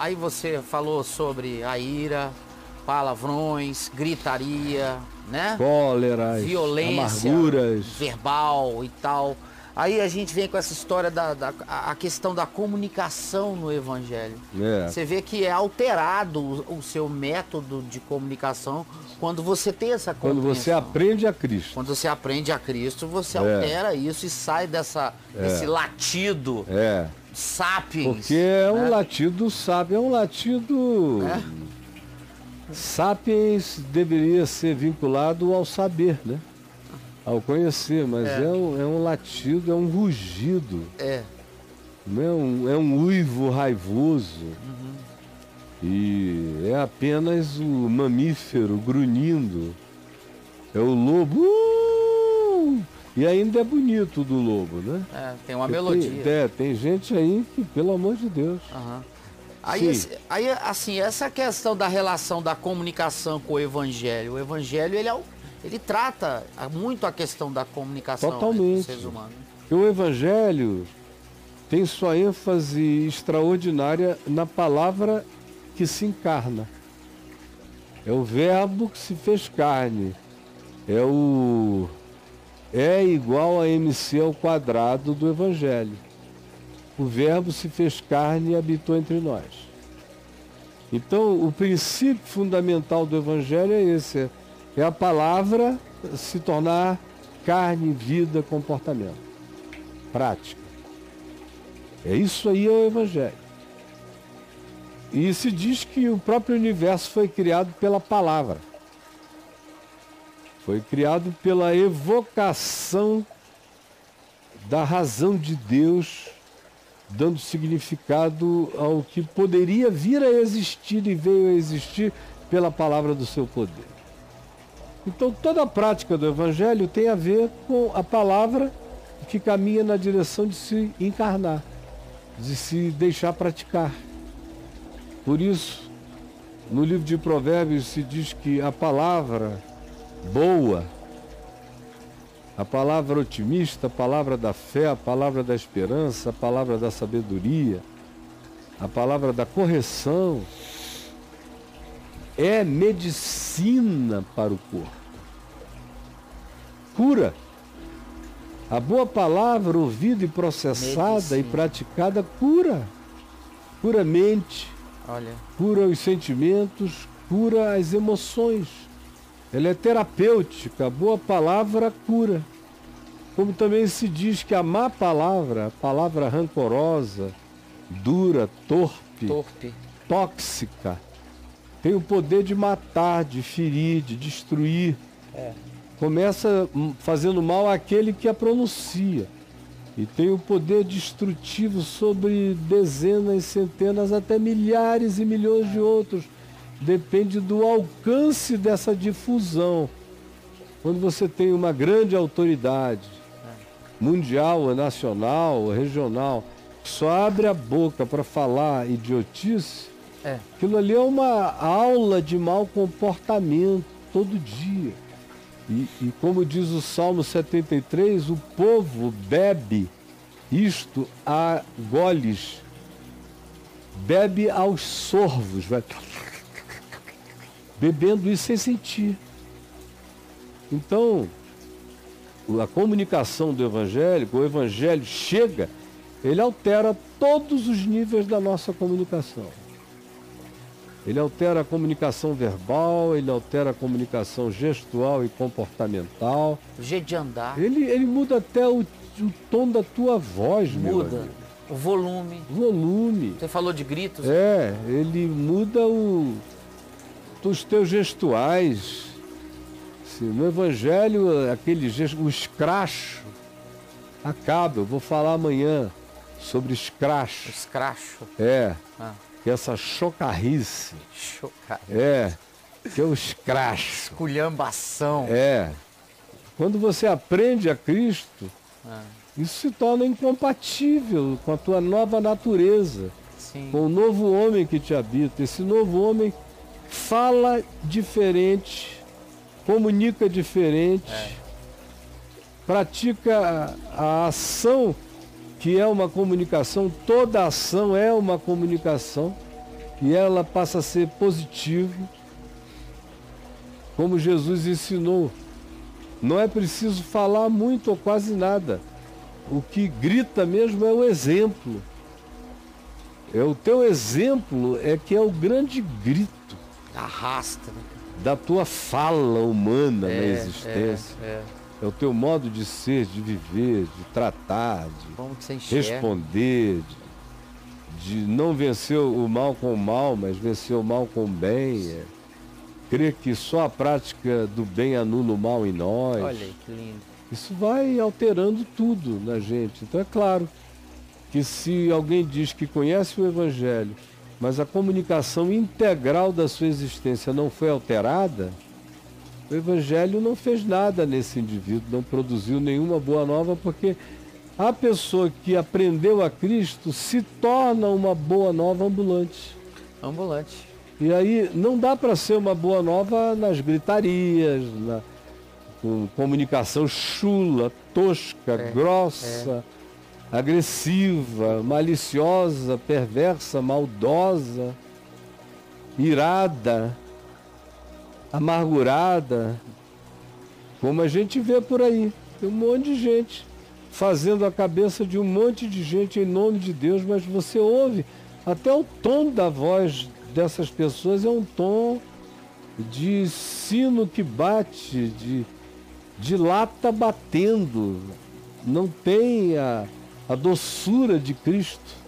Aí você falou sobre a ira, palavrões, gritaria, né? Cóleras, Violência amarguras. verbal e tal. Aí a gente vem com essa história a questão da comunicação no Evangelho. Você vê que é alterado o seu método de comunicação quando você tem essa compreensão. Quando você aprende a Cristo. Quando você aprende a Cristo, você altera isso e sai desse latido sapiens. Porque é um latido sábio, é um latido... Sapiens deveria ser vinculado ao saber, né? Ao conhecer, mas é um latido, é um rugido. Não é um uivo raivoso. E é apenas o mamífero grunhindo. É o lobo. E ainda é bonito do lobo, né? Tem uma melodia. Tem gente aí que, pelo amor de Deus. Aí, assim, essa questão da relação da comunicação com o Evangelho. O Evangelho, ele trata muito a questão da comunicação entre os seres humanos. O Evangelho tem sua ênfase extraordinária na palavra que se encarna. É o verbo que se fez carne. É igual a MC ao quadrado do Evangelho. O verbo se fez carne e habitou entre nós. Então, o princípio fundamental do Evangelho é esse. É a palavra se tornar carne, vida, comportamento. Prática. Isso aí é o Evangelho. E se diz que o próprio universo foi criado pela palavra. Foi criado pela evocação da razão de Deus, dando significado ao que poderia vir a existir e veio a existir pela palavra do seu poder. Então toda a prática do Evangelho tem a ver com a palavra que caminha na direção de se encarnar, de se deixar praticar. Por isso, no livro de Provérbios se diz que a palavra boa, a palavra otimista, a palavra da fé, a palavra da esperança, a palavra da sabedoria, a palavra da correção, é medicina para o corpo. Cura. A boa palavra ouvida e processada e praticada cura. Cura a mente, cura os sentimentos, cura as emoções. Ela é terapêutica, a boa palavra cura. Como também se diz que a má palavra, a palavra rancorosa, dura, torpe, tóxica, tem o poder de matar, de ferir, de destruir. Começa fazendo mal àquele que a pronuncia. E tem o poder destrutivo sobre dezenas, centenas, até milhares e milhões de outros. Depende do alcance dessa difusão. Quando você tem uma grande autoridade, mundial, nacional, regional, que só abre a boca para falar idiotice, aquilo ali é uma aula de mau comportamento todo dia. E como diz o Salmo 73, o povo bebe isto a goles, bebe aos sorvos, vai bebendo isso sem sentir. Então, a comunicação do evangélico, o evangelho chega, ele altera todos os níveis da nossa comunicação. Ele altera a comunicação verbal, ele altera a comunicação gestual e comportamental. O jeito de andar. Ele muda até o tom da tua voz, muda. O volume. Volume. Você falou de gritos? Ele muda os teus gestuais. No Evangelho, o escracho acaba. Eu vou falar amanhã sobre escracho. Escracho. Que é essa chocarrice. Que é o escracho. Esculhambação. Quando você aprende a Cristo, isso se torna incompatível com a tua nova natureza. Sim. Com o novo homem que te habita. Esse novo homem fala diferente, comunica diferente, pratica a ação, que é uma comunicação. Toda ação é uma comunicação. e ela passa a ser positiva, como Jesus ensinou. Não é preciso falar muito ou quase nada. O que grita mesmo é o exemplo. É o teu exemplo é que é o grande grito. Arrasta, né? Da tua fala humana na existência. É o teu modo de ser, de viver, de tratar, de responder, de não vencer o mal com o mal, mas vencer o mal com o bem. Crer que só a prática do bem anula o mal em nós. Olha aí, que lindo. Isso vai alterando tudo na gente. Então é claro que se alguém diz que conhece o Evangelho, mas a comunicação integral da sua existência não foi alterada, o Evangelho não fez nada nesse indivíduo, não produziu nenhuma boa nova, porque a pessoa que aprendeu a Cristo se torna uma boa nova ambulante. Ambulante. E aí não dá para ser uma boa nova nas gritarias, com comunicação chula, tosca, grossa, agressiva, maliciosa, perversa, maldosa, irada, amargurada, como a gente vê por aí. Tem um monte de gente fazendo a cabeça de um monte de gente em nome de Deus, mas você ouve até o tom da voz dessas pessoas é um tom de sino que bate, de lata batendo. Não tem a doçura de Cristo.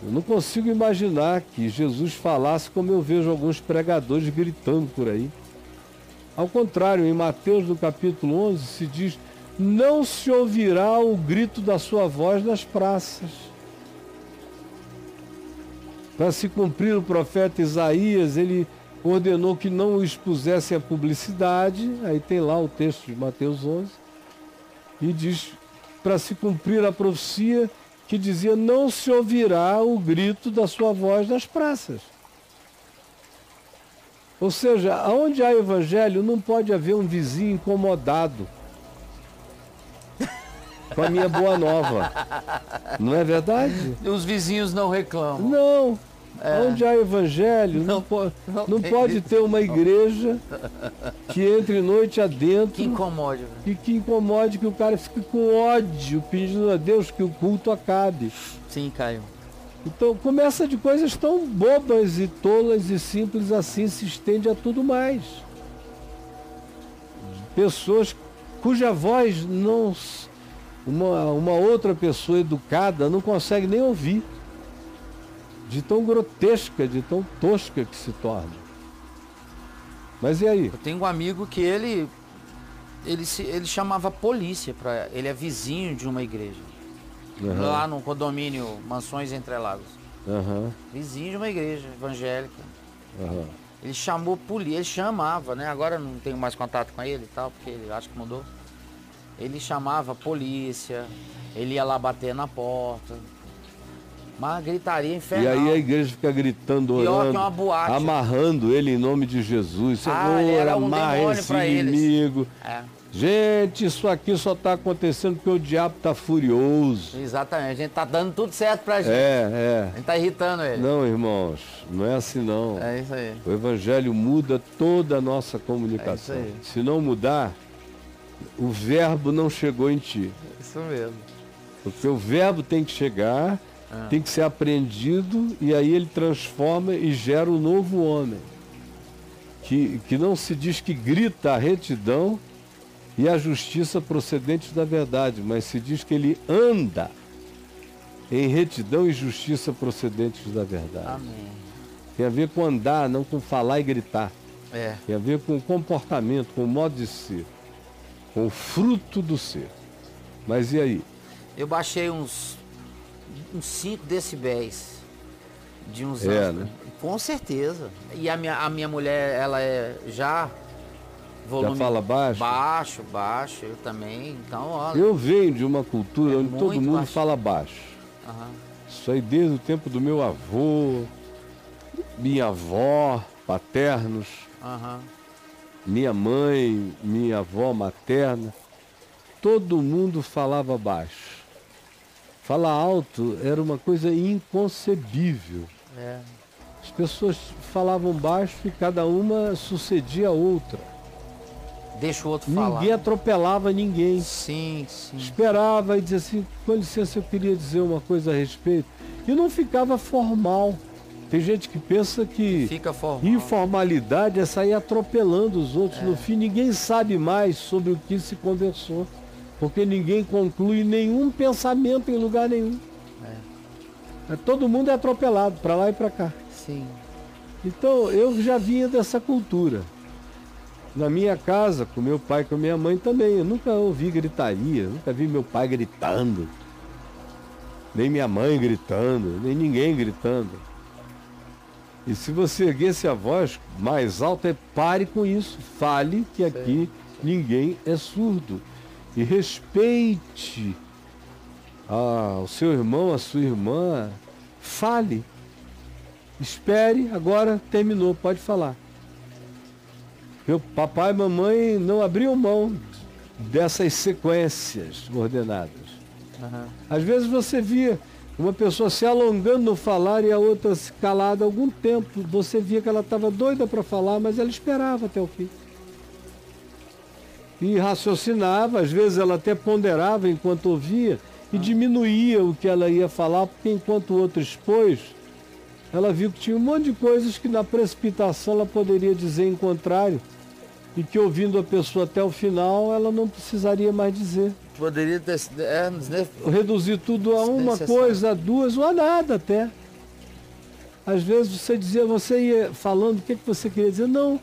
Eu não consigo imaginar que Jesus falasse como eu vejo alguns pregadores gritando por aí. Ao contrário, em Mateus, no capítulo 11, se diz: não se ouvirá o grito da sua voz nas praças. Para se cumprir o profeta Isaías, ele ordenou que não o expusessem à publicidade. Aí tem lá o texto de Mateus 11. E diz, para se cumprir a profecia que dizia: não se ouvirá o grito da sua voz nas praças. Ou seja, aonde há evangelho não pode haver um vizinho incomodado com a minha boa nova. Não é verdade? Os vizinhos não reclamam. Não. Onde há evangelho, não pode ter uma igreja que entre noite adentro. Que incomode. Que incomode, que o cara fique com ódio, pedindo a Deus que o culto acabe. Sim, Caio. Então, começa de coisas tão bobas e tolas e simples assim, se estende a tudo mais. Pessoas cuja voz não... Uma outra pessoa educada não consegue nem ouvir. De tão grotesca, de tão tosca que se torna. Mas e aí? Eu tenho um amigo que ele chamava a polícia para ele é vizinho de uma igreja. Uhum. Lá no condomínio Mansões Entre Lagos. Uhum. Vizinho de uma igreja evangélica. Uhum. Ele chamou polícia, ele chamava, né? Agora não tenho mais contato com ele e tal, porque ele acho que mudou. Ele chamava a polícia, ele ia lá bater na porta. Uma gritaria infernal. E aí a igreja fica gritando, orando, uma boate, amarrando ele em nome de Jesus. Senhor, era um amarra esse inimigo. É. Gente, isso aqui só está acontecendo porque o diabo está furioso. Exatamente, a gente está dando tudo certo pra gente. A gente está irritando ele. Não, irmãos, não é assim não. É isso aí. O evangelho muda toda a nossa comunicação. É isso aí. Se não mudar, o verbo não chegou em ti. Isso mesmo. Porque o verbo tem que chegar, tem que ser aprendido, e aí ele transforma e gera um novo homem. Que não se diz que grita a retidão e a justiça procedentes da verdade, mas se diz que ele anda em retidão e justiça procedentes da verdade. Amém. Tem a ver com andar, não com falar e gritar. Tem a ver com o comportamento, com o modo de ser, com o fruto do ser. Mas e aí? Eu baixei uns 5 decibéis de uns anos. Né? Com certeza. E a minha mulher, ela já volume... Já fala baixo? Baixo, eu também. Então, olha... Eu venho de uma cultura onde todo mundo baixo. Fala baixo. Uhum. Isso aí desde o tempo do meu avô, minha avó, paternos, minha mãe, minha avó materna. Todo mundo falava baixo. Falar alto era uma coisa inconcebível. As pessoas falavam baixo e cada uma sucedia a outra. Deixa o outro falar. Ninguém atropelava ninguém. Sim, sim. Esperava e dizia assim, com licença, eu queria dizer uma coisa a respeito. E não ficava formal. Tem gente que pensa que fica formal. Informalidade é sair atropelando os outros. No fim, ninguém sabe mais sobre o que se conversou. Porque ninguém conclui nenhum pensamento em lugar nenhum. Todo mundo é atropelado, para lá e para cá. Sim. Então, eu já vinha dessa cultura. Na minha casa, com meu pai e com minha mãe também. Eu nunca ouvi gritaria, nunca vi meu pai gritando. Nem minha mãe gritando, nem ninguém gritando. E se você erguesse a voz mais alta, pare com isso. Fale que aqui ninguém é surdo. E respeite o seu irmão, a sua irmã. Fale. Espere, agora terminou, pode falar. Meu papai e mamãe não abriam mão dessas sequências ordenadas. Uhum. Às vezes você via uma pessoa se alongando no falar e a outra se calada algum tempo. Você via que ela estava doida para falar, mas ela esperava até o fim. E raciocinava, às vezes ela até ponderava enquanto ouvia e diminuía o que ela ia falar, porque enquanto o outro expôs, ela viu que tinha um monte de coisas que na precipitação ela poderia dizer em contrário e que ouvindo a pessoa até o final ela não precisaria mais dizer. Poderia ter, reduzir tudo a uma coisa, a duas ou a nada até. Às vezes você ia falando o que você queria dizer. Não,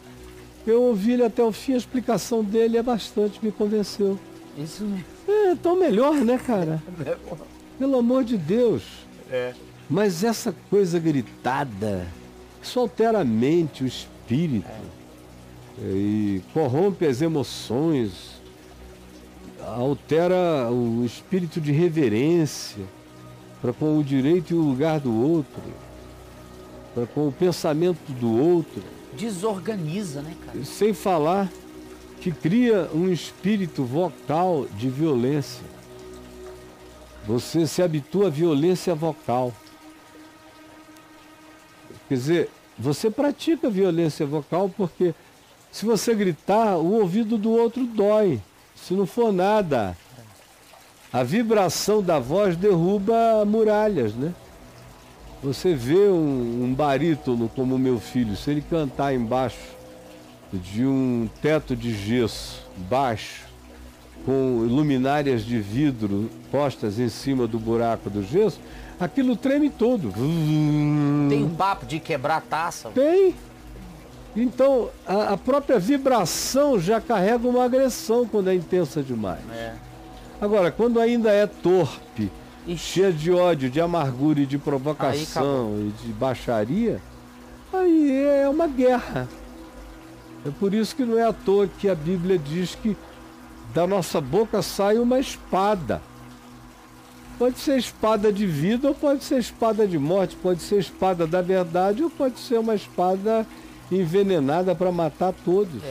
eu ouvi ele até o fim, a explicação dele é bastante, me convenceu. Isso mesmo. Então melhor, né, cara? Pelo amor de Deus. Mas essa coisa gritada, isso altera a mente, o espírito, e corrompe as emoções, altera o espírito de reverência para com o direito e o lugar do outro, para com o pensamento do outro. Desorganiza, né, cara? Sem falar que cria um espírito vocal de violência. Você se habitua à violência vocal. Quer dizer, você pratica violência vocal porque se você gritar, o ouvido do outro dói. Se não for nada, a vibração da voz derruba muralhas, né? Você vê um barítono como o meu filho, se ele cantar embaixo de um teto de gesso baixo, com luminárias de vidro postas em cima do buraco do gesso, aquilo treme todo. Tem um papo de quebrar taça? Tem. Então, a própria vibração já carrega uma agressão quando é intensa demais. Agora, quando ainda é torpe, cheia de ódio, de amargura e de provocação e de baixaria, aí é uma guerra. É por isso que não é à toa que a Bíblia diz que da nossa boca sai uma espada. Pode ser espada de vida ou pode ser espada de morte, pode ser espada da verdade ou pode ser uma espada envenenada para matar todos.